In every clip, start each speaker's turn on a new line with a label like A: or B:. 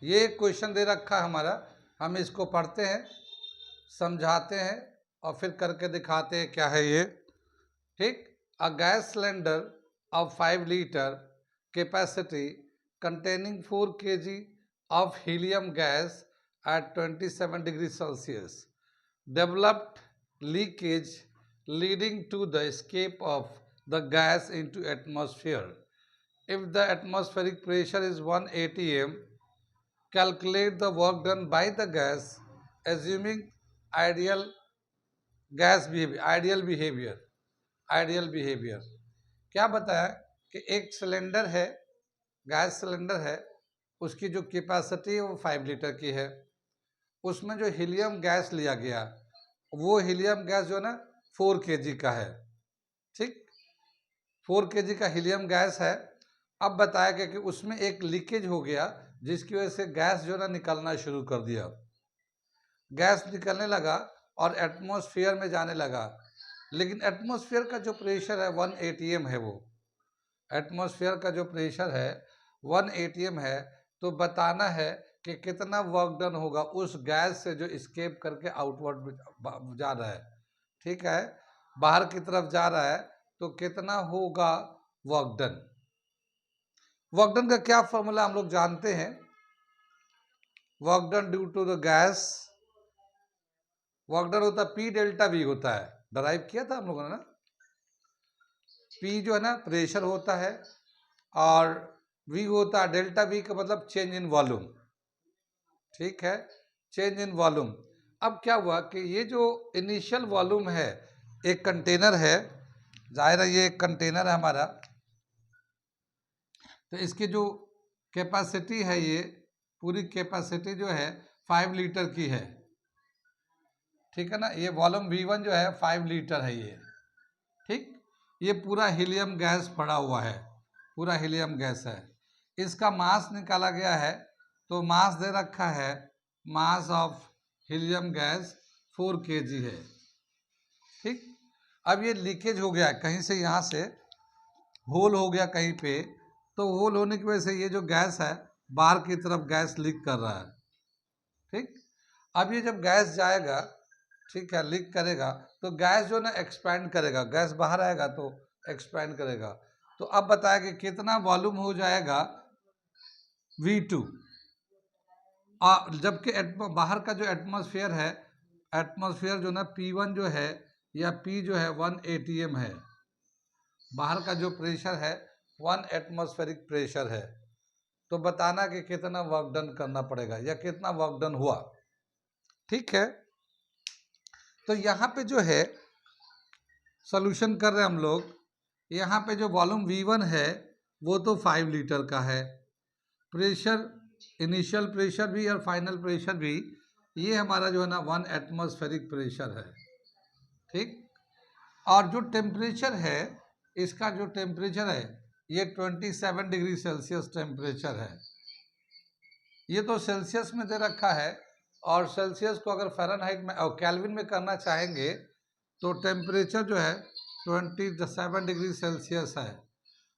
A: ये क्वेश्चन दे रखा है हमारा, हम इसको पढ़ते हैं, समझाते हैं और फिर करके दिखाते हैं क्या है ये। ठीक, a gas cylinder of 5 litre capacity containing 4 kg of helium gas at 27 degrees Celsius developed leakage leading to the escape of the gas into atmosphere. If the atmospheric pressure is 1 atm, calculate the work done by the gas assuming ideal ideal behaviour. क्या बताया कि एक cylinder है, gas cylinder है, उसकी जो capacity है वो 5 लीटर की है। उसमें जो हीलियम गैस लिया गया वो हीलियम गैस जो है ना 4 केजी का है। ठीक, 4 केजी का हीलियम गैस है। अब बताया गया कि उसमें एक लीकेज हो गया जिसकी वजह से गैस जो है ना निकलना शुरू कर दिया। गैस निकलने लगा और एटमॉस्फेयर में जाने लगा, लेकिन एटमॉस्फेयर का जो प्रेशर है 1 atm है। वो एटमॉस्फेयर का जो प्रेशर है 1 atm है। तो बताना है कि कितना वर्क डन होगा उस गैस से जो स्केप करके आउटवर्ड जा रहा है। ठीक है, बाहर की तरफ जा रहा है, तो कितना होगा वर्क डन। वर्क डन का क्या फॉर्मूला हम लोग जानते हैं। Work done due to the gas, work done होता है P डेल्टा V होता है, डराइव किया था हम लोगों ने ना। P जो है ना प्रेशर होता है और V होता है, डेल्टा V का मतलब चेंज इन वॉल्यूम। ठीक है, चेंज इन वॉल्यूम। अब क्या हुआ कि ये जो इनिशियल वॉल्यूम है, एक कंटेनर है, जाहिर है ये एक कंटेनर है हमारा, तो इसकी जो कैपेसिटी है, ये पूरी कैपेसिटी जो है 5 लीटर की है। ठीक है ना, ये वॉल्यूम V1 जो है 5 लीटर है ये। ठीक, ये पूरा हीलियम गैस पड़ा हुआ है, पूरा हीलियम गैस है। इसका मास निकाला गया है, तो मास दे रखा है, mass of helium gas 4 kg है। ठीक, अब ये लीकेज हो गया कहीं से, यहाँ से होल हो गया कहीं पे, तो होल होने की वजह से ये जो गैस है बाहर की तरफ गैस लीक कर रहा है। ठीक, अब ये जब गैस जाएगा, ठीक है, लीक करेगा, तो गैस जो ना एक्सपैंड करेगा, गैस बाहर आएगा तो एक्सपैंड करेगा। तो अब बताया कि कितना वॉल्यूम हो जाएगा V2, जबकि बाहर का जो एटमॉस्फेयर है, एटमॉस्फेयर जो ना P1 जो है या P जो है 1 atm है। बाहर का जो प्रेशर है 1 एटमॉस्फेरिक प्रेशर है। तो बताना कि कितना वर्क डन करना पड़ेगा या कितना वर्क डन हुआ। ठीक है, तो यहाँ पे जो है सॉल्यूशन कर रहे हैं हम लोग। यहाँ पे जो वॉल्यूम V1 है वो तो 5 लीटर का है, प्रेशर इनिशियल प्रेशर भी और फाइनल प्रेशर भी ये हमारा जो है ना 1 एटमॉस्फेरिक प्रेशर है। ठीक, और जो टेम्परेचर है, इसका जो टेम्परेचर है ये 27 डिग्री सेल्सियस टेम्परेचर है। ये तो सेल्सियस में दे रखा है, और सेल्सियस को अगर फ़ारेनहाइट में और केल्विन में करना चाहेंगे तो टेम्परेचर जो है 27 डिग्री सेल्सियस है।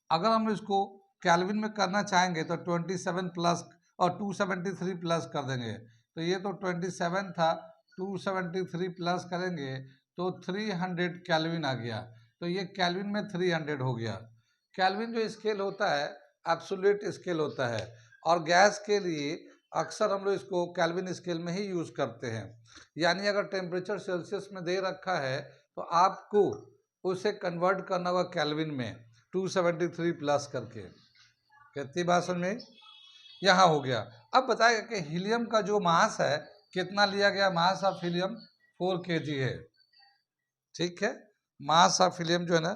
A: अगर हम इसको केल्विन में करना चाहेंगे तो 27 प्लस और 273 प्लस कर देंगे। तो ये तो 27 था, 273 प्लस करेंगे तो 300 केल्विन आ गया। तो ये केल्विन में 300 हो गया। केल्विन जो स्केल होता है एब्सोल्यूट स्केल होता है, और गैस के लिए अक्सर हम लोग इसको केल्विन स्केल में ही यूज़ करते हैं। यानी अगर टेम्परेचर सेल्सियस में दे रखा है तो आपको उसे कन्वर्ट करना होगा केल्विन में 273 प्लस करके। कितनी बात समझ में? यहाँ हो गया। अब बताएगा कि हीलियम का जो मास है कितना लिया गया, मास ऑफ हीलियम 4 kg है। ठीक है, मास ऑफ हीलियम जो है ना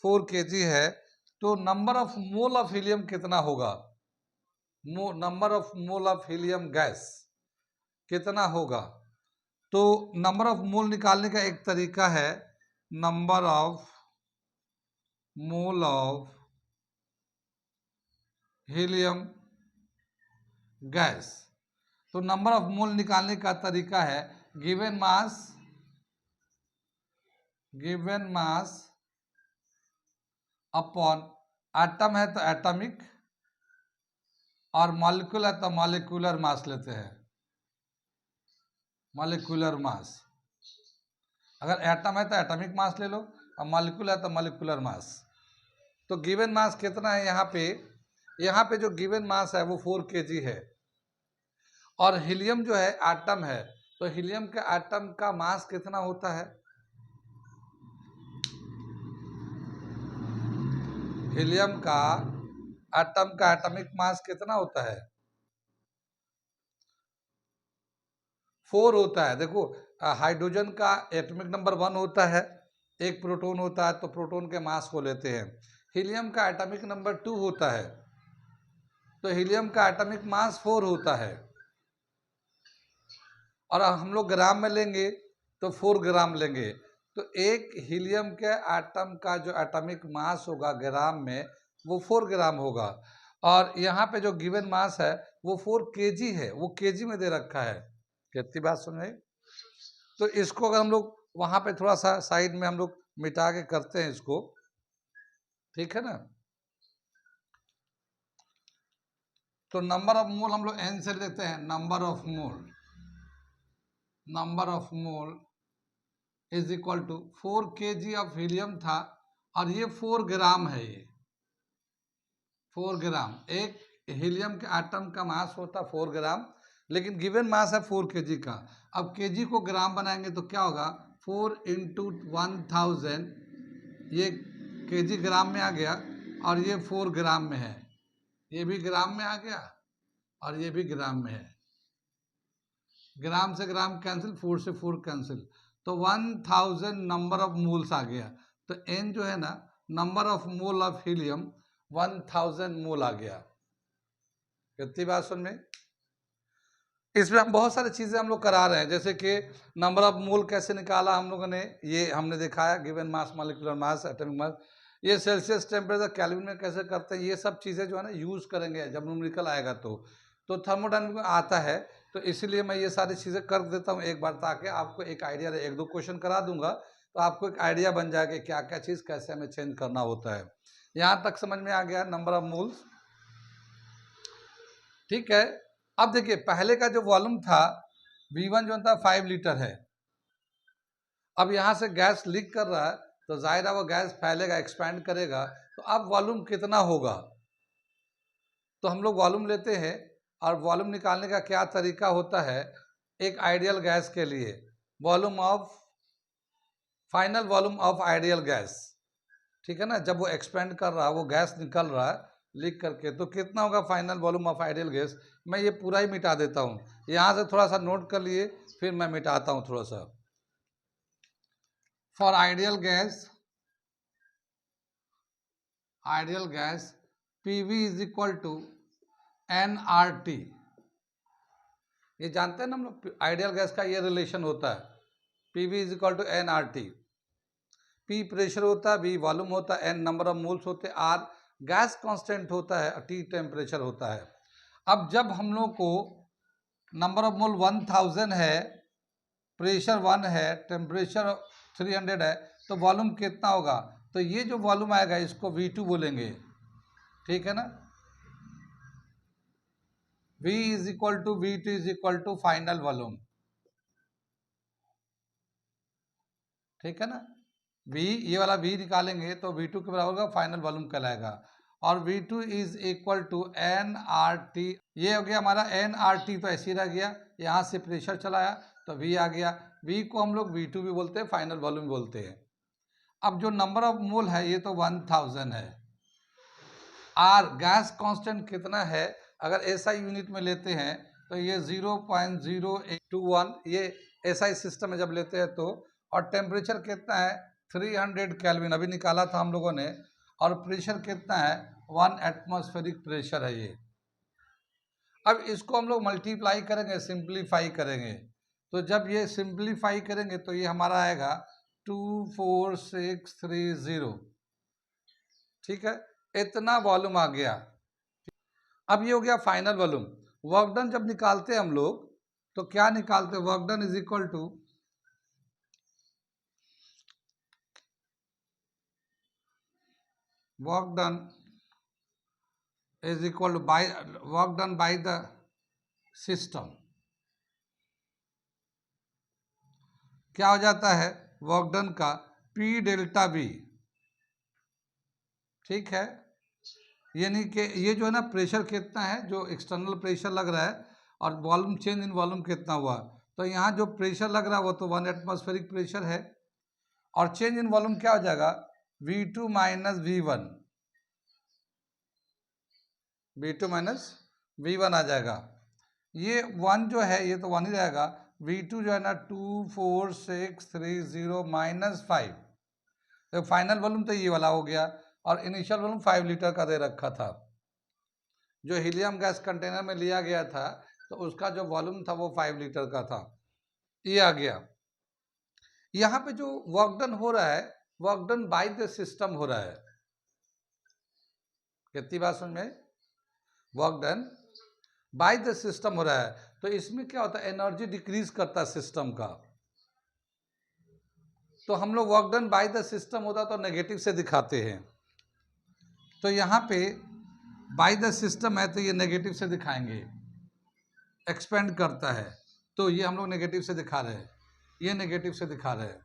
A: 4 kg है। तो number of mole of helium कितना होगा, number of mole of helium gas कितना होगा। तो नंबर ऑफ मोल निकालने का एक तरीका है, number of mole of helium gas. तो नंबर ऑफ मोल निकालने का तरीका है गिवन मास अपॉन एटम है तो एटॉमिक और मॉलिक्यूल है तो मॉलिक्यूलर मास लेते हैं, मॉलिक्यूलर मास। अगर एटम है तो एटॉमिक मास ले लो, और मॉलिक्यूल है तो मॉलिक्यूलर मास। तो गिवन मास कितना है यहाँ पे? यहाँ पे जो गिवन मास है वो 4 kg है। और हीलियम जो है एटम है, तो हीलियम के एटम का मास कितना होता है? हीलियम का एटम का एटॉमिक मास कितना होता है? 4 होता है। देखो, हाइड्रोजन का एटॉमिक नंबर 1 होता है, एक प्रोटॉन होता है, तो प्रोटॉन के मास को लेते हैं। हीलियम का एटॉमिक नंबर 2 होता है, तो हीलियम का एटॉमिक मास 4 होता है। और हम लोग ग्राम में लेंगे तो 4 ग्राम लेंगे, तो एक हीलियम के एटम का जो एटॉमिक मास होगा ग्राम में, वो 4 ग्राम होगा। और यहाँ पे जो गिवन मास है वो 4 kg है, वो kg में दे रखा है। कितनी बात सुन रहे? तो इसको अगर हम लोग वहां पे थोड़ा सा साइड में हम लोग मिटा के करते हैं इसको, ठीक है ना? तो नंबर ऑफ मोल हम लोग n से लेते हैं, number of mole, number of mole is equal to 4 kg of helium था, और ये 4 ग्राम है, ये 4 ग्राम। एक हीलियम के एटम का मास होता 4 ग्राम, लेकिन गिवन मास है 4 kg का। अब kg को ग्राम बनाएंगे तो क्या होगा? 4 इंटू 1000, ये kg ग्राम में आ गया, और ये 4 ग्राम में है, ये भी ग्राम में आ गया, और ये भी ग्राम में है। ग्राम से ग्राम कैंसिल, 4 से 4 कैंसिल, तो 1000 नंबर ऑफ मोल्स आ गया। तो n जो है ना, number of mole of helium 1000 मोल आ गया। कितनी बात सुन में? इसमें हम बहुत सारी चीजें हम लोग करा रहे हैं, जैसे कि नंबर ऑफ मोल कैसे निकाला हम लोगों ने, ये हमने दिखाया, given mass, molecular mass, atomic mass. ये सेल्सियस टेम्परेचर केल्विन में कैसे करते हैं, ये सब चीजें जो है ना यूज करेंगे जब न्यूमेरिकल आएगा। तो थर्मोडायनामिक में आता है, तो इसीलिए मैं ये सारी चीजें कर देता हूँ एक बार, ताकि आपको एक आइडिया रहे। 1-2 क्वेश्चन करा दूंगा तो आपको एक आइडिया बन जाएगा कि क्या क्या चीज कैसे हमें चेंज करना होता है। यहाँ तक समझ में आ गया नंबर ऑफ मोल्स, ठीक है। अब देखिए, पहले का जो वॉल्यूम था V1 जो था 5 लीटर है। अब यहाँ से गैस लीक कर रहा है, तो जाहिर है वो गैस फैलेगा, एक्सपैंड करेगा, तो अब वॉल्यूम कितना होगा? तो हम लोग वॉल्यूम लेते हैं, और वॉल्यूम निकालने का क्या तरीका होता है? एक आइडियल गैस के लिए volume of, final volume of ideal gas, ठीक है ना? जब वो एक्सपेंड कर रहा है, वो गैस निकल रहा है लीक करके, तो कितना होगा final volume of ideal gas? मैं ये पूरा ही मिटा देता हूँ, यहाँ से थोड़ा सा नोट कर लिए, फिर मैं मिटाता हूँ थोड़ा सा। For ideal gas PV is equal to nRT। ये जानते हैं ना हम लोग, आइडियल गैस का ये रिलेशन होता है, PV is equal to nRT। P pressure होता है, V वॉल्यूम होता है, N नंबर ऑफ मोल्स होते हैं, R गैस कांस्टेंट होता है, T टेम्परेचर होता है। अब जब हम लोग को नंबर ऑफ मोल 1000 है, प्रेशर 1 है, टेम्परेचर 300 है, तो वॉल्यूम कितना होगा? तो ये जो वॉल्यूम आएगा इसको V2 बोलेंगे, ठीक है ना? V is equal to V2 is equal to final volume, ठीक है ना? V, ये वाला V निकालेंगे तो V2 के बराबर होगा, फाइनल वॉल्यूम कहलाएगा। और V2 is equal to nRT, ये हो गया हमारा nRT, तो ऐसे ही रह गया, यहाँ से प्रेशर चलाया तो V आ गया। V को हम लोग V2 भी बोलते हैं, फाइनल वॉल्यूम बोलते हैं। अब जो नंबर ऑफ मोल है ये तो 1000 है। R गैस कांस्टेंट कितना है? अगर SI यूनिट में लेते हैं तो ये 0.0821, ये SI सिस्टम में जब लेते हैं तो। और टेम्परेचर कितना है? 300 केल्विन, अभी निकाला था हम लोगों ने। और प्रेशर कितना है? 1 एटमॉस्फेरिक प्रेशर है ये। अब इसको हम लोग मल्टीप्लाई करेंगे, सिंप्लीफाई करेंगे, तो जब ये सिंप्लीफाई करेंगे तो ये हमारा आएगा 24630, ठीक है? इतना वॉल्यूम आ गया। अब ये हो गया फाइनल वॉल्यूम। वर्क डन जब निकालते हैं हम लोग तो क्या निकालते हैं? Work done is equal to work done is equal to by work done by the system, क्या हो जाता है वर्क डन का P डेल्टा बी, ठीक है। यानी कि ये जो है ना प्रेशर कितना है, जो एक्सटर्नल प्रेशर लग रहा है, और वॉल्यूम चेंज इन वॉल्यूम कितना हुआ, तो यहाँ जो प्रेशर लग रहा है वो तो 1 एटमॉस्फेरिक प्रेशर है, और चेंज इन वॉल्यूम क्या हो जाएगा V2 minus V1, V2 minus V1 आ जाएगा। ये 1 जो है ये तो 1 ही रहेगा, V2 जो है ना 24630 माइनस 5, तो फाइनल वॉल्यूम तो ये वाला हो गया, और इनिशियल वॉल्यूम 5 लीटर का दे रखा था, जो हीलियम गैस कंटेनर में लिया गया था, तो उसका जो वॉल्यूम था वो 5 लीटर का था, ये आ गया। यहाँ पे जो वर्क डन हो रहा है, work done by the system हो रहा है, कितनी बात समझ में, work done by the system हो रहा है, तो इसमें क्या होता है एनर्जी डिक्रीज करता है सिस्टम का, तो हम लोग work done by the system होता तो नेगेटिव से दिखाते हैं, तो यहाँ पे बाय द सिस्टम है तो ये नेगेटिव से दिखाएंगे, एक्सपेंड करता है, तो ये हम लोग नेगेटिव से दिखा रहे हैं, ये नेगेटिव से दिखा रहे हैं,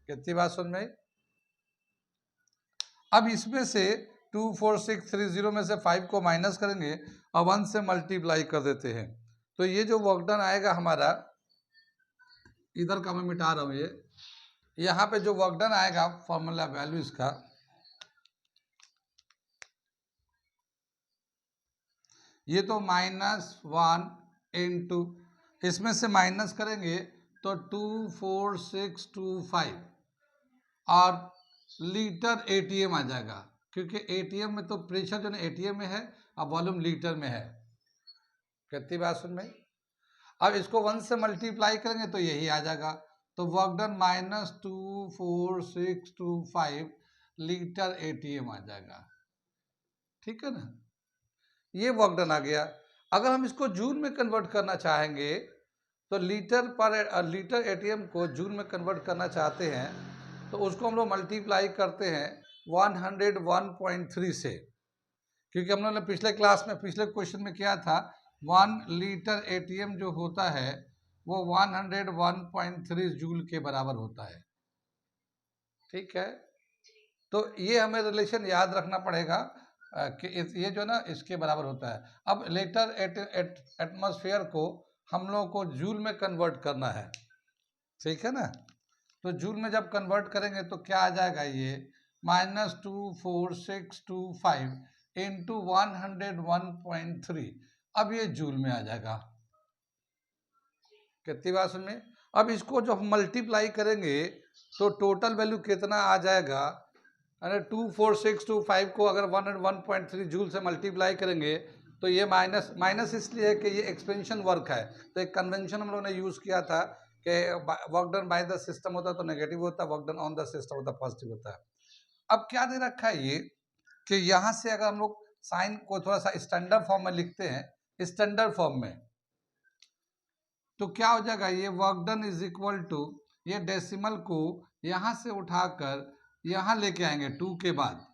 A: कितनी बात समझ में। अब इसमें से 24630 में से 5 को माइनस करेंगे और 1 से मल्टीप्लाई कर देते हैं, तो ये जो वर्क डन आएगा हमारा, इधर का मैं मिटा रहा हूँ, ये यहाँ पे जो वर्क डन आएगा फॉर्मूला वैल्यू इसका, ये तो -1 इंटू, इसमें से माइनस करेंगे तो 24625, और लीटर एटीएम आ जाएगा, क्योंकि एटीएम में तो प्रेशर जो है एटीएम में है और वॉल्यूम लीटर में है, कितनी बात सुन में। अब इसको 1 से मल्टीप्लाई करेंगे तो यही आ जाएगा, तो वर्क डन -24625 लीटर एटीएम आ जाएगा, ठीक है ना, ये वर्क डन आ गया। अगर हम इसको जूल में कन्वर्ट करना चाहेंगे तो लीटर एटीएम को जूल में कन्वर्ट करना चाहते हैं, तो उसको हम लोग मल्टीप्लाई करते हैं 101.3 से, क्योंकि हम लोगों ने पिछले क्लास में पिछले क्वेश्चन में किया था 1 लीटर एटीएम जो होता है वो 101.3 जूल के बराबर होता है, ठीक है। तो ये हमें रिलेशन याद रखना पड़ेगा कि ये जो ना इसके बराबर होता है। अब लीटर एटमॉस्फेयर को हम लोगों को जूल में कन्वर्ट करना है, ठीक है ना, तो जूल में जब कन्वर्ट करेंगे तो क्या आ जाएगा, ये -24625 इंटू 101.3, अब ये जूल में आ जाएगा, कितनी बात सुनिए। अब इसको जब हम मल्टीप्लाई करेंगे तो टोटल वैल्यू कितना आ जाएगा, अरे 24625 को अगर 101.3 जूल से मल्टीप्लाई करेंगे तो ये माइनस इसलिए है कि ये एक्सपेंशन वर्क है, तो एक कन्वेंशन हम लोगों ने यूज़ किया था कि work done by the system होता तो नेगेटिव होता, work done on the system होता पॉजिटिव होता है। अब क्या दे रखा है ये कि यहाँ से अगर हम लोग साइन को थोड़ा सा स्टैंडर्ड फॉर्म में लिखते हैं, स्टैंडर्ड फॉर्म में, तो क्या हो जाएगा, ये work done is equal to, ये डेसिमल को यहाँ से उठाकर यहाँ लेके आएंगे 2 के बाद,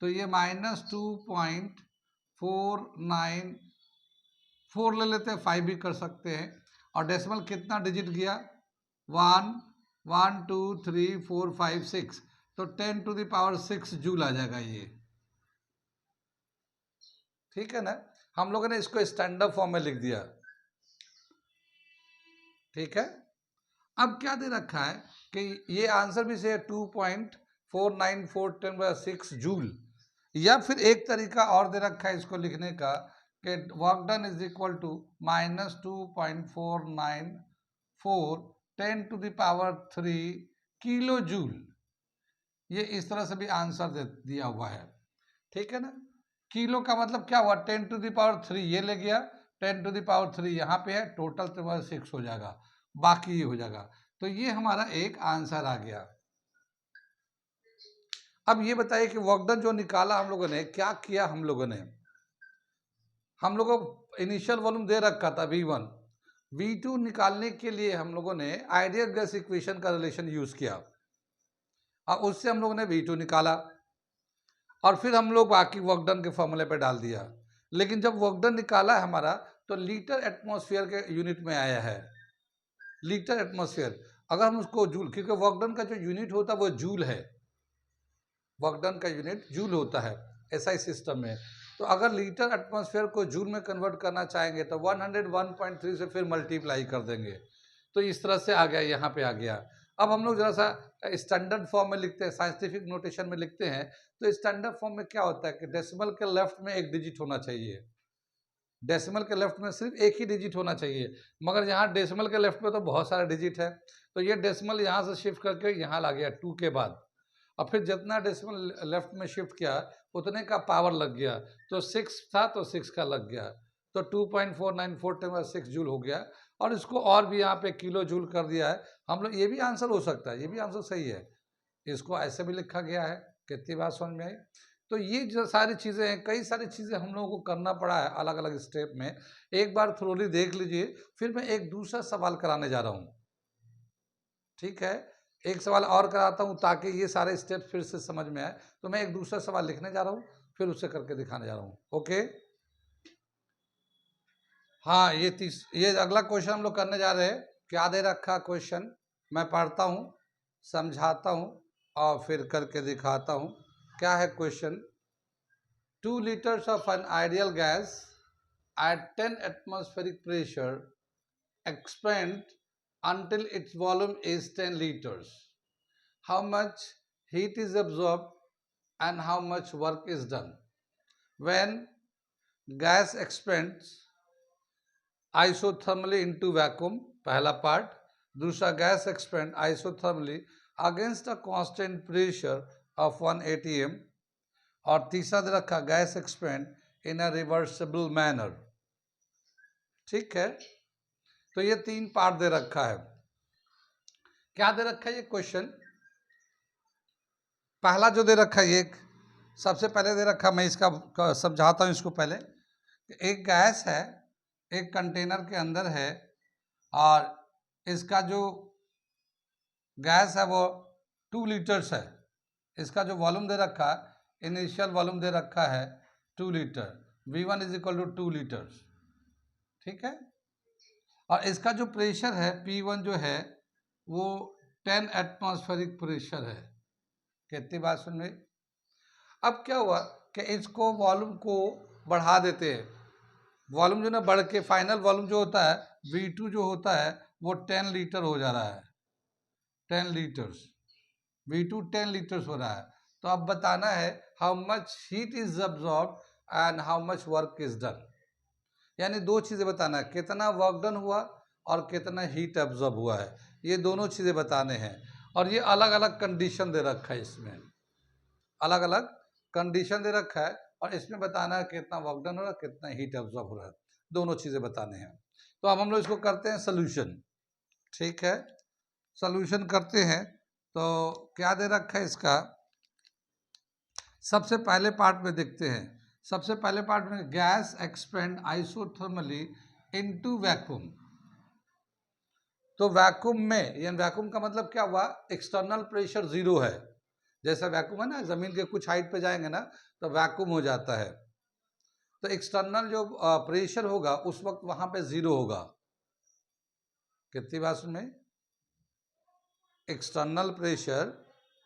A: तो ये -2.494 ले लेते हैं, 5 भी कर सकते हैं, और डेसिमल कितना डिजिट गया 1 1 2 3 4 5 6, तो 10⁶ जूल आ जाएगा ये, ठीक है ना। हम लोगों ने इसको स्टैंडर्ड फॉर्म में लिख दिया, ठीक है। अब क्या दे रखा है कि ये आंसर भी से 2.49410/6 जूल, या फिर एक तरीका और दे रखा है इसको लिखने का कि work done is equal to -2.494 kilo joule, ये इस तरह से भी आंसर दिया हुआ है, ठीक है ना। किलो का मतलब क्या हुआ 10⁻³ ये ले गया, 10⁻³ यहाँ पे है, टोटल 6 हो जाएगा, बाकी ये हो जाएगा, तो ये हमारा एक आंसर आ गया। अब ये बताइए कि वर्क डन जो निकाला हम लोगों ने, क्या किया हम लोगों ने, हम लोगों को इनिशियल वॉल्यूम दे रखा था V1, V2 निकालने के लिए हम लोगों ने आइडियल गैस इक्वेशन का रिलेशन यूज किया, और उससे हम लोगों ने V2 निकाला, और फिर हम लोग बाकी वर्क डन के फॉर्मूले पे डाल दिया। लेकिन जब वर्क डन निकाला है हमारा तो लीटर एटमॉस्फेयर के यूनिट में आया है, लीटर एटमॉस्फेयर। अगर हम उसको जूल, क्योंकि वर्क डन का जो यूनिट होता है वो जूल है, वर्क डन का यूनिट जूल होता है एसआई सिस्टम में। तो अगर लीटर एटमॉस्फेयर को जूल में कन्वर्ट करना चाहेंगे तो 101.3 से फिर मल्टीप्लाई कर देंगे। तो इस तरह से आ गया, यहाँ पे आ गया। अब हम लोग जरा सा स्टैंडर्ड फॉर्म में लिखते हैं, साइंटिफिक नोटेशन में लिखते हैं। तो स्टैंडर्ड फॉर्म में क्या होता है कि डेसिमल के लेफ्ट में एक डिजिट होना चाहिए, डेसिमल के लेफ्ट में सिर्फ एक ही डिजिट होना चाहिए, मगर यहाँ डेसिमल के लेफ्ट में तो बहुत सारे डिजिट है। तो ये डेसिमल यहाँ से शिफ्ट करके यहाँ ला गया 2 के बाद, और फिर जितना डेसिमल लेफ्ट में शिफ्ट किया उतने का पावर लग गया। तो 6 था तो 6 का लग गया, तो 2.494 जूल हो गया। और इसको और भी यहाँ पे किलो जूल कर दिया है हम लोग। ये भी आंसर हो सकता है, ये भी आंसर सही है, इसको ऐसे भी लिखा गया है। कितनी बात समझ में आई? तो ये जो सारी चीज़ें हैं, कई सारी चीज़ें हम लोगों को करना पड़ा है अलग अलग स्टेप में। एक बार थ्रोली देख लीजिए, फिर मैं एक दूसरा सवाल कराने जा रहा हूँ, ठीक है? एक सवाल और कराता हूँ ताकि ये सारे स्टेप फिर से समझ में आए। तो मैं एक दूसरा सवाल लिखने जा रहा हूँ, फिर उससे करके दिखाने जा रहा हूँ। ओके, हाँ, ये अगला क्वेश्चन हम लोग करने जा रहे हैं। क्या दे रखा क्वेश्चन, मैं पढ़ता हूँ, समझाता हूँ और फिर करके दिखाता हूँ। क्या है question? 2 liters of an ideal gas at 10 atmospheric pressure expand until its volume is 10 liters. How much heat is absorbed and how much work is done? When gas expands isothermally into vacuum, पहला part. दूसरा, gas expand isothermally against a constant pressure of 1 atm। और तीसरा दे रखा, gas expand in a reversible manner. ठीक है, तो ये 3 part दे रखा है। क्या दे रखा है ये क्वेश्चन? पहला जो दे रखा है, ये सबसे पहले दे रखा, मैं इसका समझाता हूँ इसको पहले। एक गैस है, एक कंटेनर के अंदर है, और इसका जो गैस है वो 2 लीटर्स है। इसका जो वॉल्यूम दे रखा है, इनिशियल वॉल्यूम दे रखा है 2 litre, V1 is equal to 2 litres. ठीक है, और इसका जो प्रेशर है P1 जो है वो 10 एटमॉस्फेरिक प्रेशर है। कितनी बात सुन में? अब क्या हुआ कि इसको वॉल्यूम को बढ़ा देते हैं। वॉल्यूम जो ना बढ़ के फाइनल वॉल्यूम जो होता है V2 जो होता है वो 10 लीटर हो जा रहा है, 10 लीटर्स। V2 10 लीटर्स हो रहा है। तो अब बताना है how much heat is absorb and how much work is done. यानी 2 चीज़ें बताना है, कितना वर्क डन हुआ और कितना हीट अब्सॉर्ब हुआ है। ये दोनों चीज़ें बताने हैं, और ये अलग अलग कंडीशन दे रखा है, इसमें अलग अलग कंडीशन दे रखा है, और इसमें बताना है कितना वर्क डन हो रहा है, कितना हीट अब्सॉर्ब हो रहा है। दोनों चीज़ें बताने हैं। तो अब हम लोग इसको करते हैं सोल्यूशन। ठीक है, सोल्यूशन करते हैं। तो क्या दे रखा है इसका? सबसे पहले पार्ट में देखते हैं। सबसे पहले पार्ट में gas expand isothermally into vacuum. तो वैक्यूम में, यानी वैक्यूम का मतलब क्या हुआ? एक्सटर्नल प्रेशर 0 है। जैसा वैक्यूम है ना, जमीन के कुछ हाइट पे जाएंगे ना तो वैक्यूम हो जाता है। तो एक्सटर्नल जो प्रेशर होगा उस वक्त वहां पे 0 होगा। कितनी बात सुन में? एक्सटर्नल प्रेशर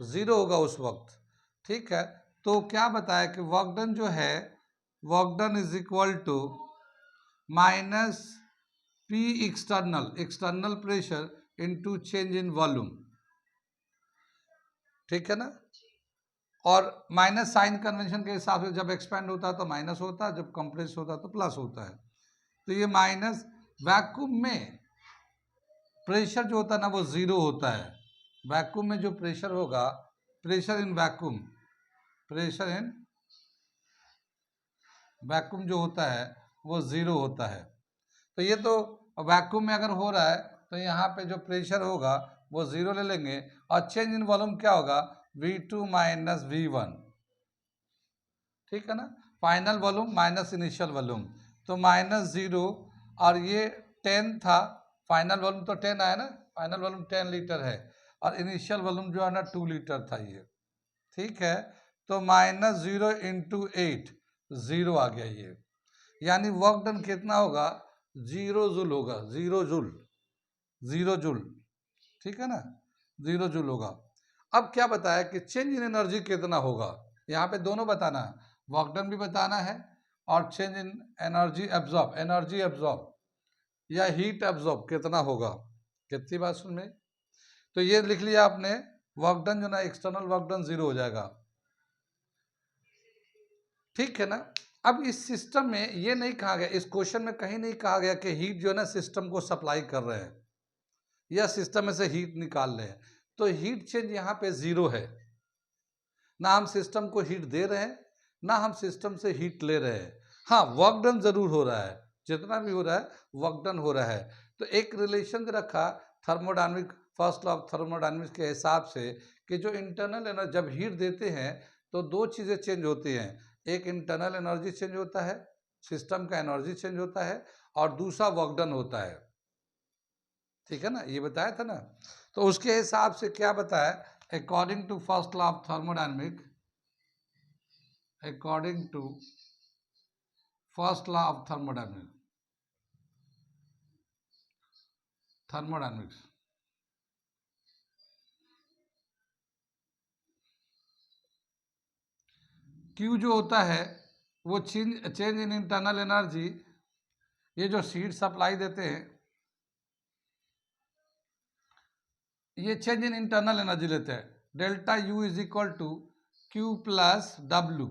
A: 0 होगा उस वक्त। ठीक है, तो क्या बताया कि वर्क डन जो है, work done is equal to minus P external, external pressure into change in volume. ठीक है ना? और माइनस साइन कन्वेंशन के हिसाब से जब एक्सपेंड होता है तो माइनस होता है, जब कंप्रेस होता है तो प्लस होता है। तो ये माइनस, वैक्यूम में प्रेशर जो होता है ना वो 0 होता है। वैक्यूम में जो प्रेशर होगा, pressure in vacuum, pressure in vacuum जो होता है वो 0 होता है। तो ये तो वैक्यूम में अगर हो रहा है तो यहाँ पे जो प्रेशर होगा वो 0 ले लेंगे, और चेंज इन वॉल्यूम क्या होगा? V2 minus V1। ठीक है ना? Final volume minus initial volume, तो माइनस 0, और ये 10 था, फाइनल वॉल्यूम तो 10 आया ना, फाइनल वॉल्यूम 10 लीटर है, और इनिशियल वॉल्यूम जो है ना 2 लीटर था ये। ठीक है, तो माइनस 0 इंटू 8, 0 आ गया ये। यानी वर्क डन कितना होगा, 0 जूल होगा, 0 जूल, 0 जूल, ठीक है ना, 0 जूल होगा। अब क्या बताया कि चेंज इन एनर्जी कितना होगा, यहाँ पे दोनों बताना है, वर्क डन भी बताना है और चेंज इन एनर्जी एब्जॉर्ब या हीट एब्जॉर्ब कितना होगा। कितनी बात सुन में, तो ये लिख लिया आपने, वर्क डन जो ना एक्सटर्नल वर्क डन 0 हो जाएगा, ठीक है ना। अब इस सिस्टम में ये नहीं कहा गया, इस क्वेश्चन में कहीं नहीं कहा गया कि हीट जो है ना सिस्टम को सप्लाई कर रहे हैं या सिस्टम में से हीट निकाल रहे हैं, तो हीट चेंज यहाँ पे 0 है, ना हम सिस्टम को हीट दे रहे हैं ना हम सिस्टम से हीट ले रहे हैं। हाँ, वर्क डन जरूर हो रहा है, जितना भी हो रहा है वर्क डन हो रहा है। तो एक रिलेशन रखा thermodynamic, first law of thermodynamics के हिसाब से कि जो इंटरनल एनर्जी जब हीट देते हैं तो दो चीज़ें चेंज होती हैं, एक इंटरनल एनर्जी चेंज होता है, सिस्टम का एनर्जी चेंज होता है, और दूसरा वर्क डन होता है, ठीक है ना, ये बताया था ना। तो उसके हिसाब से क्या बताया, according to first law of thermodynamic, according to first law of thermodynamics Q जो होता है वो चेंज इन इंटरनल एनर्जी, ये जो हीट सप्लाई देते हैं ये चेंज इन इंटरनल एनर्जी लेते हैं, delta U is equal to Q plus W,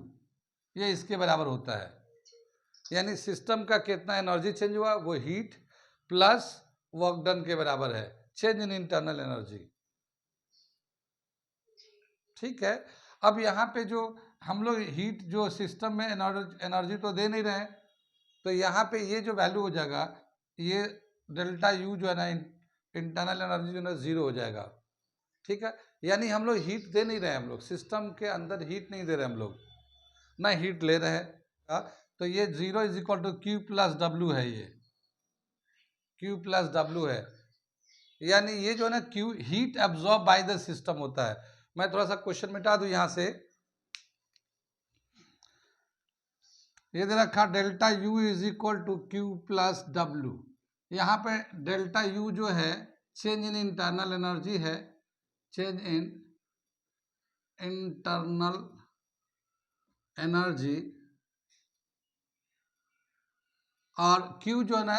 A: ये इसके बराबर होता है। यानी सिस्टम का कितना एनर्जी चेंज हुआ वो हीट प्लस वर्क डन के बराबर है, चेंज इन इंटरनल एनर्जी, ठीक है। अब यहाँ पे जो हम लोग हीट जो सिस्टम में एनर्जी तो दे नहीं रहे, तो यहाँ पे ये जो वैल्यू हो जाएगा, ये डेल्टा U जो है ना इंटरनल एनर्जी जो है ना 0 हो जाएगा, ठीक है। यानी हम लोग हीट दे नहीं रहे, हम लोग सिस्टम के अंदर हीट नहीं दे रहे, हम लोग ना हीट ले रहे हैं, तो ये 0 is equal to Q plus W है, ये Q प्लस W है। यानी ये जो है ना Q heat absorb by the system होता है। मैं थोड़ा सा क्वेश्चन मिटा दूं यहां से, ये दे रखा delta U is equal to Q plus W, यहाँ पे डेल्टा U जो है चेंज इन इंटरनल एनर्जी है, चेंज इन इंटरनल एनर्जी, और Q जो है ना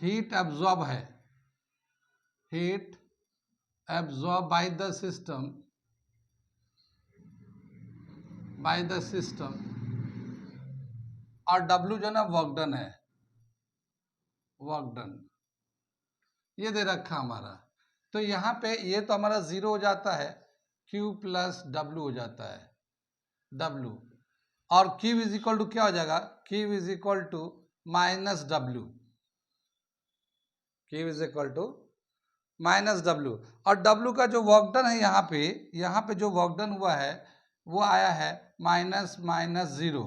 A: हीट एब्जॉर्ब है, heat absorb by the system, और W जो ना वर्क डन है, वर्क डन ये दे रखा हमारा। तो यहाँ पे ये तो हमारा 0 हो जाता है, Q प्लस W हो जाता है, W, और Q इज इक्वल टू क्या हो जाएगा, Q is equal to minus W, Q is equal to minus W, और W का जो वर्क डन है यहाँ पे जो वर्क डन हुआ है वो आया है माइनस माइनस 0,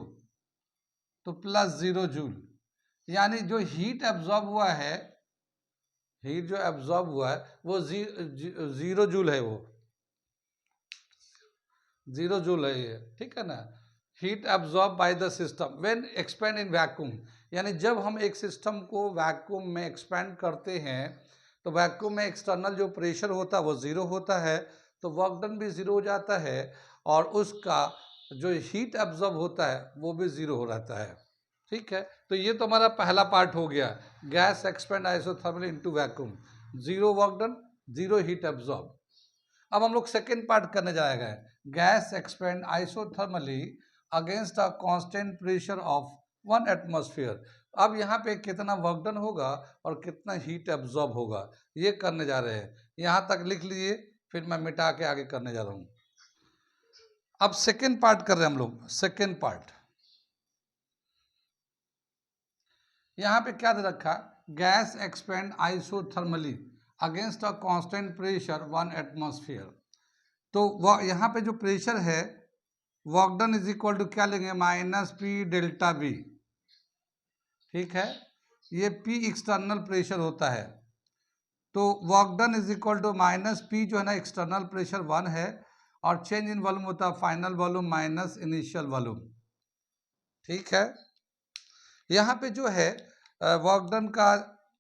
A: तो प्लस 0 जूल। यानी जो हीट एब्जॉर्ब हुआ है, हीट जो एब्जॉर्ब हुआ है वो 0 जूल है, वो 0 जूल है ये, ठीक है ना। Heat absorb by the system when expand in vacuum, यानी जब हम एक सिस्टम को वैक्यूम में एक्सपेंड करते हैं तो वैक्यूम में एक्सटर्नल जो प्रेशर होता है वो 0 होता है, तो वर्क डन भी 0 हो जाता है, और उसका जो हीट एब्जॉर्ब होता है वो भी 0 हो रहता है, ठीक है। तो ये तो हमारा पहला पार्ट हो गया, gas expand isothermally into vacuum, 0 work done 0 heat absorb. अब हम लोग सेकेंड पार्ट करने जाएगा, gas expand isothermally against a constant pressure of 1 atmosphere. अब यहाँ पे कितना वर्क डन होगा और कितना हीट एब्जॉर्ब होगा ये करने जा रहे हैं, यहाँ तक लिख लीजिए, फिर मैं मिटा के आगे करने जा रहा हूँ। अब सेकेंड पार्ट कर रहे हैं हम लोग, सेकेंड पार्ट यहाँ पे क्या दे रखा, gas expand isothermally against a constant pressure 1 atmosphere. तो वह यहाँ पे जो प्रेशर है work done is equal to क्या लेंगे, माइनस P डेल्टा V, ठीक है। ये P एक्सटर्नल प्रेशर होता है, तो work done is equal to minus P जो है ना एक्सटर्नल प्रेशर 1 है, और चेंज इन वॉल्यूम होता है final volume minus initial volume, ठीक है। यहाँ पे जो है वर्क डन का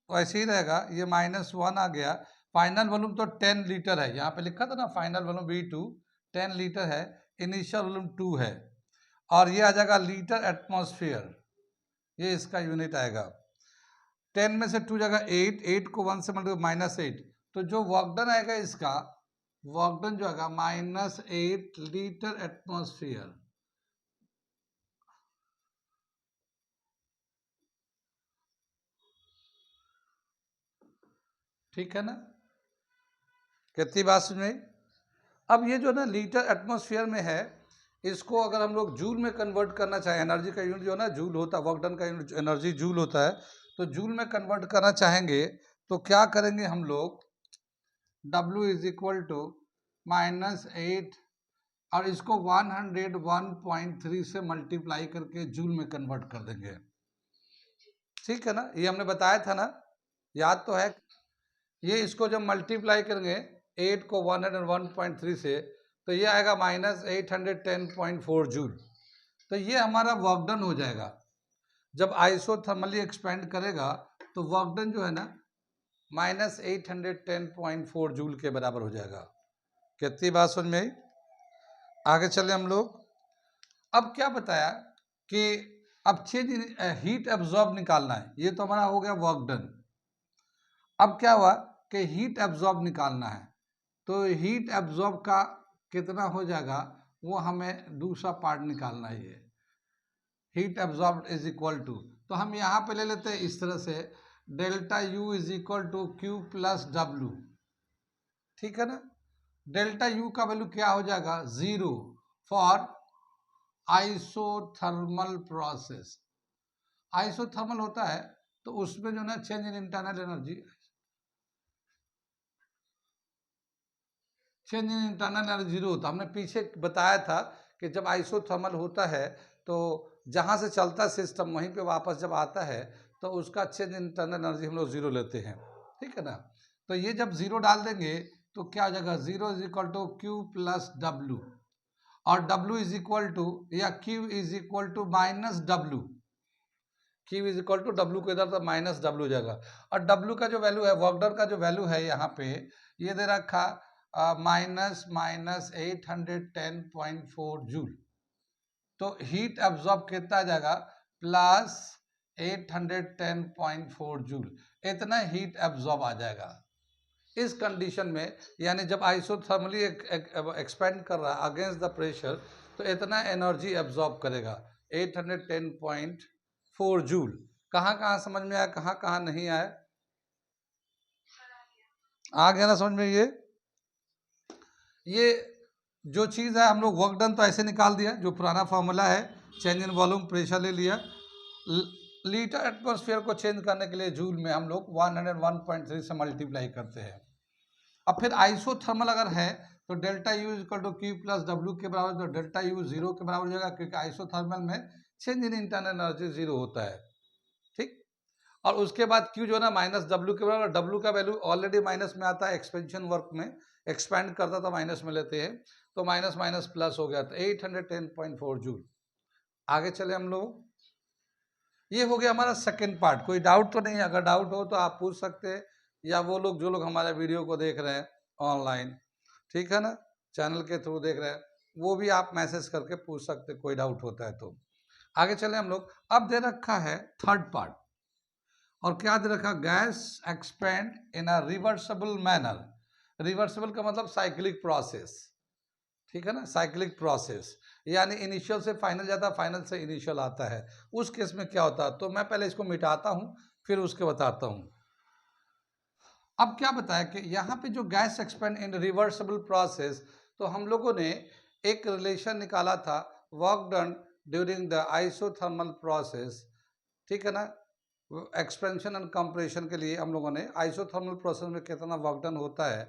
A: वैसे ही रहेगा, ये -1 आ गया। फाइनल वॉल्यूम तो 10 लीटर है, यहाँ पे लिखा था ना फाइनल वॉल्यूम V2 10 लीटर है, इनिशियल वॉल्यूम 2 है, और ये आ जाएगा लीटर एटमॉस्फेयर, ये इसका यूनिट आएगा। 10 में से 2 जगह 8, 8 को 1 से मल्टीप्लाई -8, तो जो वर्क डन आएगा इसका, वर्क डन जो आएगा -8 लीटर एटमॉस्फेयर। ठीक है ना, कितनी बात समझ में? अब ये जो ना लीटर एटमॉस्फेयर में है, इसको अगर हम लोग जूल में कन्वर्ट करना चाहें, एनर्जी का यूनिट जो है ना जूल होता है, वर्क डन का यूनिट एनर्जी जूल होता है, तो जूल में कन्वर्ट करना चाहेंगे तो क्या करेंगे हम लोग, W इज इक्वल टू -8 और इसको 101.3 से मल्टीप्लाई करके जूल में कन्वर्ट कर देंगे। ठीक है ना, ये हमने बताया था ना, याद तो है। ये इसको जब मल्टीप्लाई करेंगे 8 को 101.3 से, तो ये आएगा -810.4 जूल। तो ये हमारा वर्क डन हो जाएगा। जब आइसोथर्मली एक्सपेंड करेगा तो वर्क डन जो है ना -810.4 जूल के बराबर हो जाएगा। कितनी बात समझ में आई? आगे चले हम लोग। अब क्या बताया कि अब चेंज हीट एब्जॉर्ब निकालना है, ये तो हमारा हो गया वर्क डन। अब क्या हुआ कि हीट एब्जॉर्ब निकालना है, तो हीट एब्जॉर्ब का कितना हो जाएगा वो हमें दूसरा पार्ट निकालना है। ये heat absorb is equal to, तो हम यहाँ पे ले लेते हैं इस तरह से, delta U is equal to Q plus W. ठीक है ना, डेल्टा यू का वैल्यू क्या हो जाएगा 0 फॉर आइसोथर्मल प्रोसेस। आइसोथर्मल होता है तो उसमें जो ना change in internal energy, change in internal energy 0 होता है। हमने पीछे बताया था कि जब आइसोथर्मल होता है तो जहाँ से चलता सिस्टम वहीं पे वापस जब आता है तो उसका चेंज इन इंटरनल एनर्जी हम लोग 0 लेते हैं। ठीक है ना, तो ये जब 0 डाल देंगे तो क्या हो जाएगा, 0 is equal to Q plus W, और W इज इक्वल टू या Q is equal to -W, Q is equal to W को इधर तो -W हो जाएगा। और W का जो वैल्यू है, वर्क डन का जो वैल्यू है यहाँ पे ये दे रखा -810.4 जूल। तो हीट एब्जॉर्ब कितना आ जाएगा +810.4 जूल, इतना हीट एब्जॉर्ब आ जाएगा इस कंडीशन में। यानी जब आइसोथर्मली एक्सपेंड कर रहा है अगेंस्ट द प्रेशर तो इतना एनर्जी एब्जॉर्ब करेगा 810.4 जूल। कहाँ कहाँ समझ में आया, कहाँ कहाँ नहीं आया? आ गया ना समझ में? ये जो चीज़ है हम लोग वर्क डन तो ऐसे निकाल दिया, जो पुराना फॉर्मूला है, चेंज इन वॉल्यूम प्रेशर ले लिया, लीटर एटमॉस्फेयर को चेंज करने के लिए जूल में हम लोग 101.3 से मल्टीप्लाई करते हैं। अब फिर आइसोथर्मल अगर है तो delta U equal to Q plus W के बराबर, तो डेल्टा यू 0 के बराबर हो जाएगा, क्योंकि आइसोथर्मल में चेंज इन इंटरनल एनर्जी 0 होता है। ठीक, और उसके बाद क्यू जो है ना -W के बराबर, डब्ल्यू का वैल्यू ऑलरेडी माइनस में आता है, एक्सपेंशन वर्क में एक्सपेंड करता था माइनस में लेते हैं, तो माइनस माइनस प्लस हो गया, तो 810.4 जूल। आगे चले हम लोग। ये हो गया हमारा सेकेंड पार्ट। कोई डाउट तो नहीं है? अगर डाउट हो तो आप पूछ सकते हैं, या वो लोग जो लोग हमारे वीडियो को देख रहे हैं ऑनलाइन, ठीक है ना, चैनल के थ्रू देख रहे हैं, वो भी आप मैसेज करके पूछ सकते, कोई डाउट होता है तो। आगे चले हम लोग। अब दे रखा है थर्ड पार्ट, और क्या दे रखा, gas expand in a reversible manner. Reversible का मतलब साइक्लिक प्रोसेस, ठीक है ना, साइक्लिक प्रोसेस, यानी इनिशियल से फाइनल जाता है, फाइनल से इनिशियल आता है। उस केस में क्या होता है, तो मैं पहले इसको मिटाता हूं फिर उसके बताता हूं। अब क्या बताया कि यहाँ पे जो गैस एक्सपेंड इन रिवर्सिबल प्रोसेस, तो हम लोगों ने एक रिलेशन निकाला था, work done during the isothermal process, ठीक है ना, एक्सपेंशन एंड कंप्रेशन के लिए हम लोगों ने आइसोथर्मल प्रोसेस में कितना वर्क डन होता है,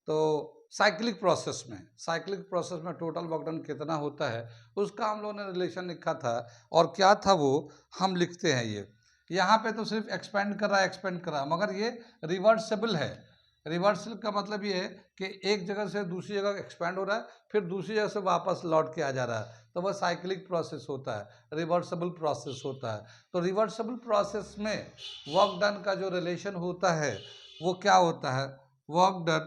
A: तो साइक्लिक प्रोसेस में टोटल वर्क डन कितना होता है उसका हम लोगों ने रिलेशन लिखा था। और क्या था वो हम लिखते हैं, ये यहाँ पे तो सिर्फ एक्सपेंड कर रहा है, मगर ये रिवर्सिबल है, रिवर्सल का मतलब ये है कि एक जगह से दूसरी जगह एक्सपैंड हो रहा है, फिर दूसरी जगह से वापस लौट के आ जा रहा है, तो वह साइक्लिक प्रोसेस होता है, रिवर्सिबल प्रोसेस होता है। तो रिवर्सिबल प्रोसेस में वर्क डन का जो रिलेशन होता है वो क्या होता है, work done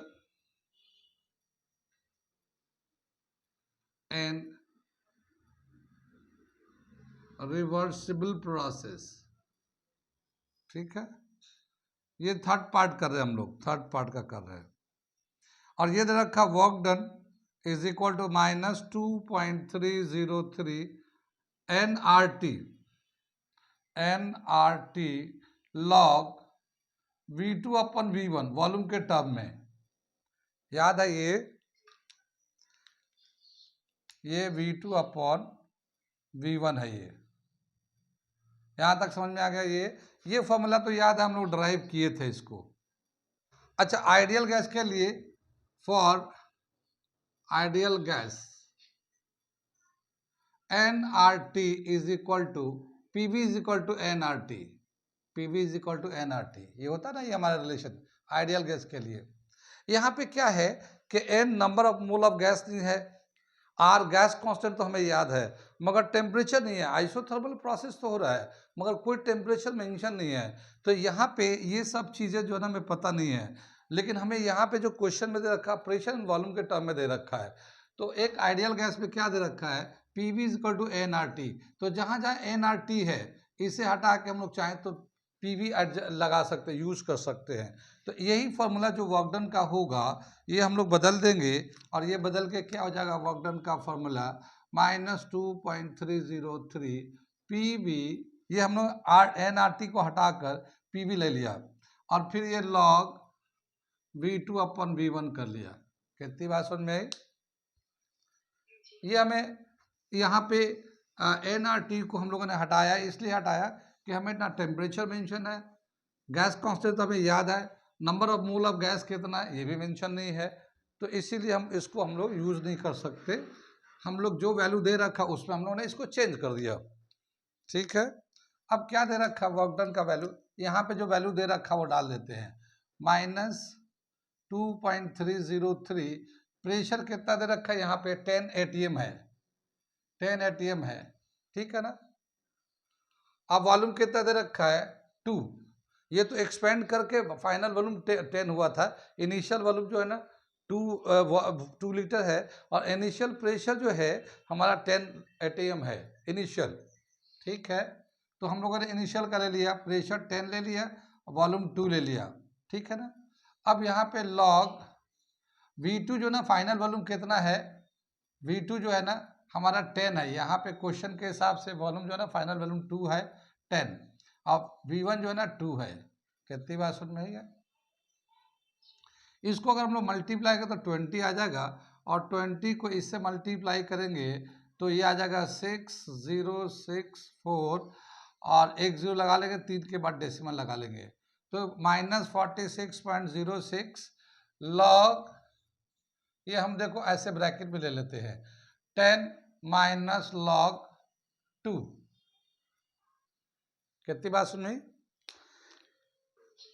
A: and reversible process, ठीक है। ये थर्ड पार्ट कर रहे हैं हम लोग, थर्ड पार्ट का कर रहे हैं। और ये दे रखा work done is equal to -2.303 NRT log V2 upon V1 volume के टर्म में। याद है ये V2 अपॉन V1 है। ये यहां तक समझ में आ गया। ये फॉर्मूला तो याद है, हम लोग ड्राइव किए थे इसको। अच्छा, आइडियल गैस के लिए, for ideal gas NRT is equal to PV is equal to NRT, PV is equal to NRT। ये होता है ना, ये हमारा रिलेशन आइडियल गैस के लिए। यहाँ पे क्या है कि N number of mole of gas नहीं है, R गैस कांस्टेंट तो हमें याद है, मगर टेम्परेचर नहीं है। आइसोथर्मल प्रोसेस तो हो रहा है मगर कोई टेम्परेचर मेंशन नहीं है। तो यहाँ पे ये सब चीज़ें जो है ना हमें पता नहीं है, लेकिन हमें यहाँ पे जो क्वेश्चन में दे रखा है प्रेशर एंड वॉल्यूम के टर्म में दे रखा है। तो एक आइडियल गैस में क्या दे रखा है, PV is equal to NRT। तो जहाँ जहाँ NRT है इसे हटा के हम लोग चाहें तो PV लगा सकते हैं, यूज कर सकते हैं। तो यही फॉर्मूला जो वर्क डन का होगा ये हम लोग बदल देंगे, और ये बदल के क्या हो जाएगा, वर्क डन का फॉर्मूला -2.303 PV। ये हम लोग NRT को हटाकर PV ले लिया, और फिर ये लॉग V2 अपन V1 कर लिया। कितनी बात समझ में आई? ये हमें यहाँ पे NRT को हम लोगों ने हटाया, इसलिए हटाया कि हमें ना टेम्परेचर मेंशन है, गैस कांस्टेंट हमें याद है, number of mole of gas कितना है ये भी मेंशन नहीं है। तो इसीलिए हम इसको हम लोग यूज़ नहीं कर सकते। हम लोग जो वैल्यू दे रखा उसमें हम लोगों ने इसको चेंज कर दिया, ठीक है। अब क्या दे रखा, वर्क डन का वैल्यू, यहाँ पे जो वैल्यू दे रखा वो डाल देते हैं, -2.303। प्रेशर कितना दे रखा है यहाँ पे, 10 ATM है, 10 ATM है, ठीक है ना। अब वॉल्यूम कितना दे रखा है, 2। ये तो एक्सपेंड करके फाइनल वॉल्यूम 10 हुआ था। इनिशियल वॉल्यूम जो है ना 2 लीटर है, और इनिशियल प्रेशर जो है हमारा 10 ATM है इनिशियल, ठीक है। तो हम लोगों ने इनिशियल का ले लिया, प्रेशर 10 ले लिया, वॉल्यूम 2 ले लिया, ठीक है ना। अब यहाँ पे लॉग V2 जो ना फाइनल वॉल्यूम कितना है, V2 जो है ना हमारा 10 है। यहाँ पे क्वेश्चन के हिसाब से वॉल्यूम जो है ना फाइनल वॉल्यूम 2 है 10, अब V1 जो है ना 2 है। कितनी बात समझ में आई है? इसको अगर हम लोग मल्टीप्लाई करें तो 20 आ जाएगा, और 20 को इससे मल्टीप्लाई करेंगे तो ये आ जाएगा 6064, और एक 0 लगा लेंगे, 3 के बाद डेसिमल लगा लेंगे, तो -46.06 लॉग, ये हम देखो ऐसे ब्रैकेट में ले लेते हैं, 10 माइनस लॉग 2। कितनी बात सुनी?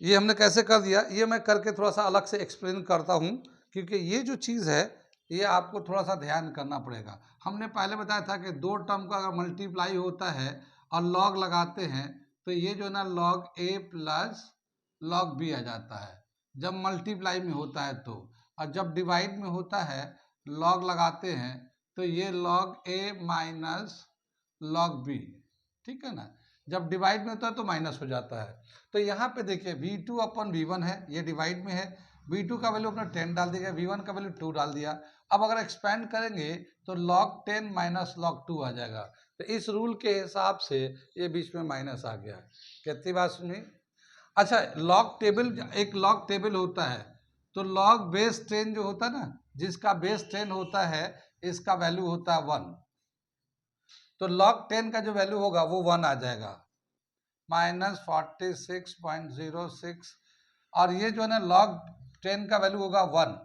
A: ये हमने कैसे कर दिया, ये मैं करके थोड़ा सा अलग से एक्सप्लेन करता हूँ, क्योंकि ये जो चीज़ है ये आपको थोड़ा सा ध्यान करना पड़ेगा। हमने पहले बताया था कि दो टर्म का अगर मल्टीप्लाई होता है और लॉग लगाते हैं तो ये जो है ना log A plus log B आ जाता है जब मल्टीप्लाई में होता है तो, और जब डिवाइड में होता है लॉग लगाते हैं तो ये log A minus log B, ठीक है ना। जब डिवाइड में होता है तो माइनस हो जाता है। तो यहाँ पे देखिए V2 अपन V1 है, ये डिवाइड में है, V2 का वैल्यू अपना 10 डाल दिया, V1 का वैल्यू 2 डाल दिया। अब अगर एक्सपेंड करेंगे तो log 10 माइनस log 2 आ जाएगा। तो इस रूल के हिसाब से ये बीच में माइनस आ गया। कितनी बात सुनी? अच्छा, लॉग टेबल, एक लॉग टेबल होता है, तो लॉग बेस 10 जो होता है ना, जिसका बेस 10 होता है इसका वैल्यू होता है 1, तो log 10 का जो वैल्यू होगा वो 1 आ जाएगा, -46.06, और ये जो है ना log 10 का वैल्यू होगा 1,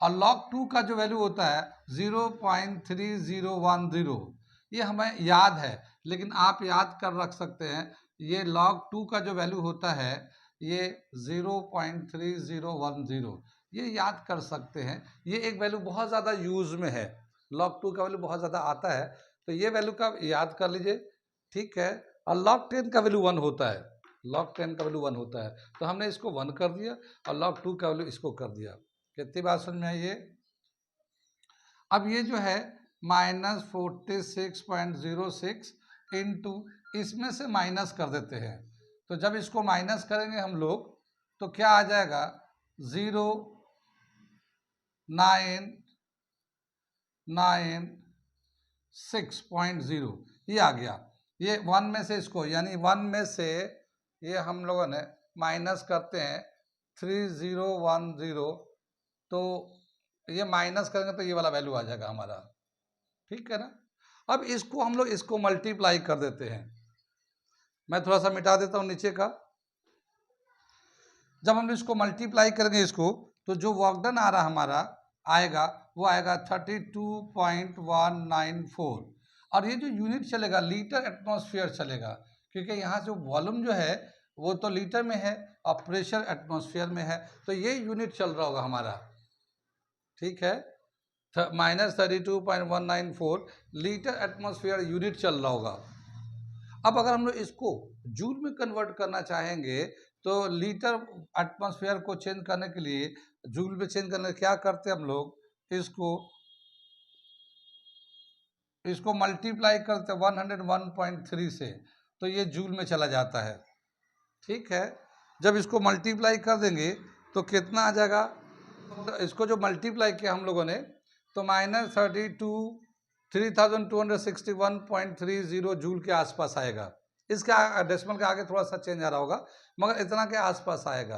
A: और log 2 का जो वैल्यू होता है 0.3010। ये हमें याद है, लेकिन आप याद कर रख सकते हैं, ये log 2 का जो वैल्यू होता है ये 0.3010, ये याद कर सकते हैं। ये एक वैल्यू बहुत ज़्यादा यूज में है, log 2 का वैल्यू बहुत ज़्यादा आता है, तो ये वैल्यू का याद कर लीजिए, ठीक है। और log 10 का वैल्यू 1 होता है, log 10 का वैल्यू 1 होता है, तो हमने इसको 1 कर दिया और log 2 का वैल्यू इसको कर दिया। कितनी बात समझ में आई ये? अब ये जो है -46.06 इंटू, इसमें से माइनस कर देते हैं, तो जब इसको माइनस करेंगे हम लोग तो क्या आ जाएगा, 0.996.0, ये आ गया। ये 1 में से इसको, यानी 1 में से ये हम लोगों ने माइनस करते हैं 3010, तो ये माइनस करेंगे तो ये वाला वैल्यू आ जाएगा हमारा, ठीक है ना। अब इसको हम लोग इसको मल्टीप्लाई कर देते हैं, मैं थोड़ा सा मिटा देता हूँ नीचे का। जब हम इसको मल्टीप्लाई करेंगे इसको, तो जो वर्क डन आ रहा हमारा आएगा, वो आएगा 32.194, और ये जो यूनिट चलेगा लीटर एटमॉस्फेयर चलेगा, क्योंकि यहाँ जो वॉल्यूम जो है वो तो लीटर में है और प्रेशर एटमॉस्फेयर में है, तो ये यूनिट चल रहा होगा हमारा, ठीक है। -32.194 लीटर एटमॉस्फेयर यूनिट चल रहा होगा। अब अगर हम लोग इसको जूल में कन्वर्ट करना चाहेंगे, तो लीटर एटमॉस्फेयर को चेंज करने के लिए, जूल में चेंज करने क्या करते हैं हम लोग, इसको मल्टीप्लाई करते हैं 101.3 से, तो ये जूल में चला जाता है, ठीक है। जब इसको मल्टीप्लाई कर देंगे तो कितना आ जाएगा, इसको जो मल्टीप्लाई किया हम लोगों ने, तो -3261.30 जूल के आसपास आएगा। इसका डेसिमल के आगे थोड़ा सा चेंज आ रहा होगा, मगर इतना के आसपास आएगा।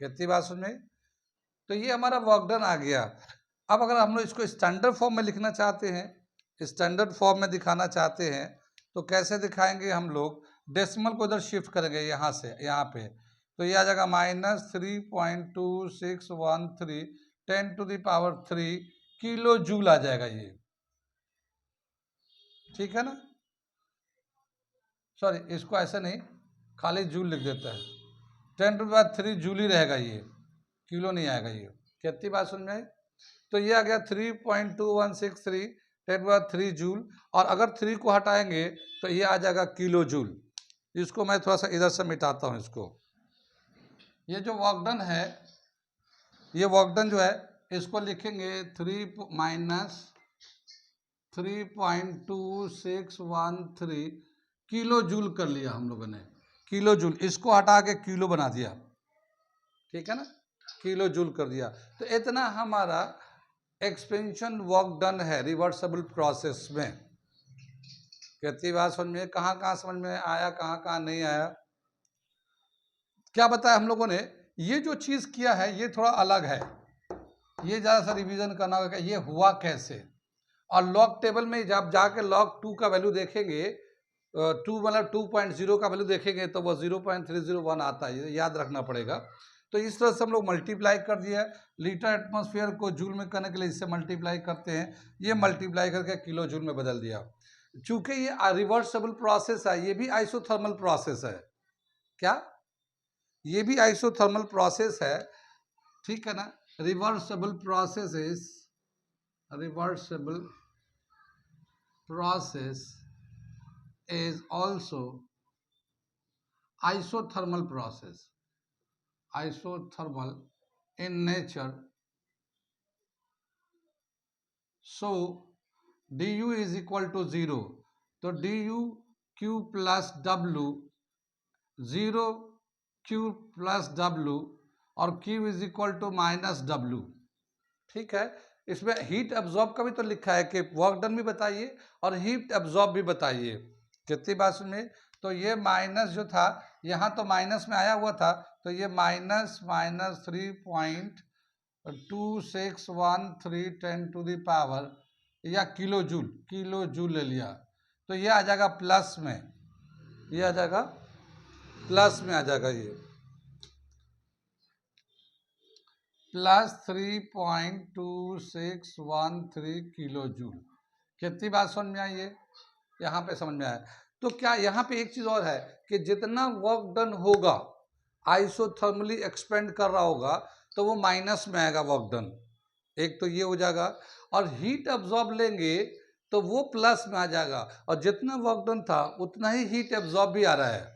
A: कितनी बात सुन में? तो ये हमारा वर्क डन आ गया। अब अगर हम लोग इसको स्टैंडर्ड फॉर्म में लिखना चाहते हैं, स्टैंडर्ड फॉर्म में दिखाना चाहते हैं, तो कैसे दिखाएंगे हम लोग, डेसिमल को इधर शिफ्ट करेंगे यहाँ से यहाँ पे, तो ये आ जाएगा -3.2613 10⁻³ किलो जूल आ जाएगा ये, ठीक है ना। सॉरी, इसको ऐसे नहीं, खाली जूल लिख देता है, 10⁻³ जूल ही रहेगा ये, किलो नहीं आएगा ये। कितनी बात समझ में आई? तो ये आ गया 3.2163 10⁻³ जूल, और अगर 3 को हटाएंगे तो ये आ जाएगा किलो जूल। इसको मैं थोड़ा सा इधर से मिटाता हूँ इसको। ये जो वर्क डन है, ये वर्क डन जो है, इसको लिखेंगे 3.2613 किलो जूल कर लिया हम लोगों ने, किलो जूल, इसको हटा के किलो बना दिया, ठीक है ना, किलो जूल कर दिया। तो इतना हमारा एक्सपेंशन वर्क डन है रिवर्सिबल प्रोसेस में। कितनी बात समझ में, कहाँ कहाँ समझ में आया, कहाँ कहाँ नहीं आया? क्या बताया हम लोगों ने, ये जो चीज किया है ये थोड़ा अलग है, ये ज़्यादा सा रिवीजन करना होगा, ये हुआ कैसे। और लॉग टेबल में जब जाके लॉग 2 का वैल्यू देखेंगे, 2 मतलब 2.0 का वैल्यू देखेंगे, तो वो 0.301 आता है, याद रखना पड़ेगा। तो इस तरह से हम लोग मल्टीप्लाई कर दिया है, लीटर एटमॉस्फेयर को जूल में करने के लिए इससे मल्टीप्लाई करते हैं, ये मल्टीप्लाई करके किलो जूल में बदल दिया। चूंकि ये रिवर्सिबल प्रोसेस है, ये भी आइसोथर्मल प्रोसेस है, क्या ये भी आइसोथर्मल प्रोसेस है, ठीक है ना। Reversible process is also isothermal in nature, so du is equal to 0, तो du q plus w, 0 q plus w, और q is equal to -w, ठीक है। इसमें हीट एब्जॉर्ब का भी तो लिखा है कि वर्क डन भी बताइए और हीट एब्जॉर्ब भी बताइए। कितनी बात सुनिए, तो ये माइनस जो था यहाँ तो माइनस में आया हुआ था, तो ये -3.2613 10⁻, या किलो जूल ले लिया, तो ये आ जाएगा प्लस में, ये आ जाएगा प्लस में, आ जाएगा ये प्लस 3.2613 किलो जूल। कितनी बात समझ में आई है, यहाँ पे समझ में आया। तो क्या यहाँ पे एक चीज़ और है कि जितना वर्क डन होगा आइसोथर्मली एक्सपेंड कर रहा होगा तो वो माइनस में आएगा वर्क डन, एक तो ये हो जाएगा। और हीट अब्जॉर्ब लेंगे तो वो प्लस में आ जाएगा, और जितना वर्क डन था उतना ही हीट एब्जॉर्ब भी आ रहा है।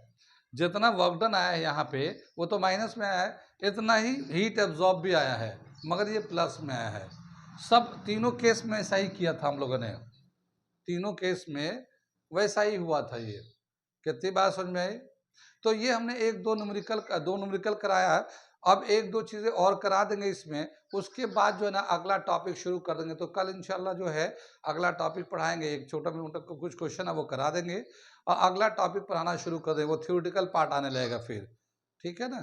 A: जितना वर्क डन आया है यहाँ पे वो तो माइनस में आया है, इतना ही हीट एब्जॉर्ब भी आया है, मगर ये प्लस में आया है। सब तीनों केस में ऐसा ही किया था हम लोगों ने, तीनों केस में वैसा ही हुआ था। ये कितनी बात समझ में आई? तो ये हमने दो न्यूमेरिकल कराया है। अब एक दो चीज़ें और करा देंगे इसमें, उसके बाद जो है ना अगला टॉपिक शुरू कर देंगे। तो कल इंशाल्लाह जो है अगला टॉपिक पढ़ाएंगे, एक छोटा मोटा कुछ क्वेश्चन है वो करा देंगे और अगला टॉपिक पढ़ाना शुरू कर देंगे, वो थ्योरेटिकल पार्ट आने लगेगा फिर। ठीक है ना।